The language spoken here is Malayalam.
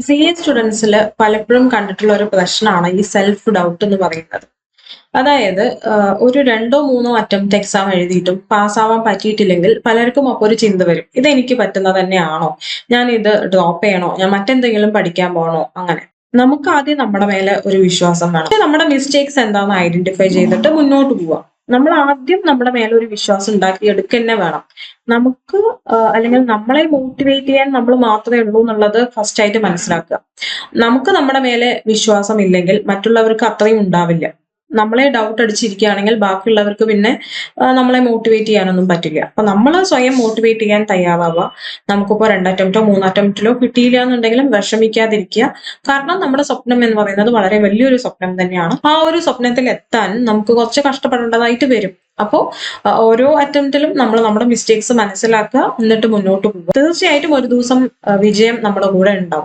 CA സ്റ്റുഡൻസിൽ പലപ്പോഴും കണ്ടിട്ടുള്ള ഒരു പ്രശ്നമാണ് ഈ സെൽഫ് ഡൗട്ട് എന്ന് പറയുന്നത്. അതായത് ഒരു 2ഓ 3ഓ അറ്റംപ്റ്റ് എക്സാം എഴുതിയിട്ടും പാസ്സാവാൻ പറ്റിയിട്ടില്ലെങ്കിൽ പലർക്കും അപ്പോൾ ഒരു ചിന്ത വരും. ഇതെനിക്ക് പറ്റുന്നത് തന്നെയാണോ? ഞാൻ ഇത് ഡ്രോപ്പ് ചെയ്യണോ? ഞാൻ മറ്റെന്തെങ്കിലും പഠിക്കാൻ പോകണോ? അങ്ങനെ. നമുക്ക് ആദ്യം നമ്മുടെ മേലെ ഒരു വിശ്വാസം വേണം. നമ്മുടെ മിസ്റ്റേക്സ് എന്താണെന്ന് ഐഡന്റിഫൈ ചെയ്തിട്ട് മുന്നോട്ട് പോവാം. നമ്മൾ ആദ്യം നമ്മുടെ മേലെ ഒരു വിശ്വാസം ഉണ്ടാക്കിയെടുക്കുക തന്നെ വേണം. നമുക്ക് അല്ലെങ്കിൽ നമ്മളെ മോട്ടിവേറ്റ് ചെയ്യാൻ നമ്മൾ മാത്രമേ ഉള്ളൂ എന്നുള്ളത് ഫസ്റ്റ് ആയിട്ട് മനസ്സിലാക്കുക. നമുക്ക് നമ്മുടെ മേലെ വിശ്വാസം ഇല്ലെങ്കിൽ മറ്റുള്ളവർക്ക് അത്രയും ഉണ്ടാവില്ല. നമ്മളെ ഡൗട്ട് അടിച്ചിരിക്കുകയാണെങ്കിൽ ബാക്കിയുള്ളവർക്ക് പിന്നെ നമ്മളെ മോട്ടിവേറ്റ് ചെയ്യാനൊന്നും പറ്റില്ല. അപ്പൊ നമ്മൾ സ്വയം മോട്ടിവേറ്റ് ചെയ്യാൻ തയ്യാറാവുക. നമുക്കിപ്പോ 2 അറ്റംപ്റ്റോ 3 അറ്റംപ്റ്റിലോ കിട്ടിയില്ല എന്നുണ്ടെങ്കിലും വിഷമിക്കാതിരിക്കുക. കാരണം നമ്മുടെ സ്വപ്നം എന്ന് പറയുന്നത് വളരെ വലിയൊരു സ്വപ്നം തന്നെയാണ്. ആ ഒരു സ്വപ്നത്തിൽ എത്താൻ നമുക്ക് കുറച്ച് കഷ്ടപ്പെടേണ്ടതായിട്ട് വരും. അപ്പോൾ ഓരോ അറ്റംപ്റ്റിലും നമ്മൾ നമ്മുടെ മിസ്റ്റേക്സ് മനസ്സിലാക്കുക, എന്നിട്ട് മുന്നോട്ട് പോകുക. തീർച്ചയായിട്ടും ഒരു ദിവസം വിജയം നമ്മുടെ കൂടെ ഉണ്ടാവും.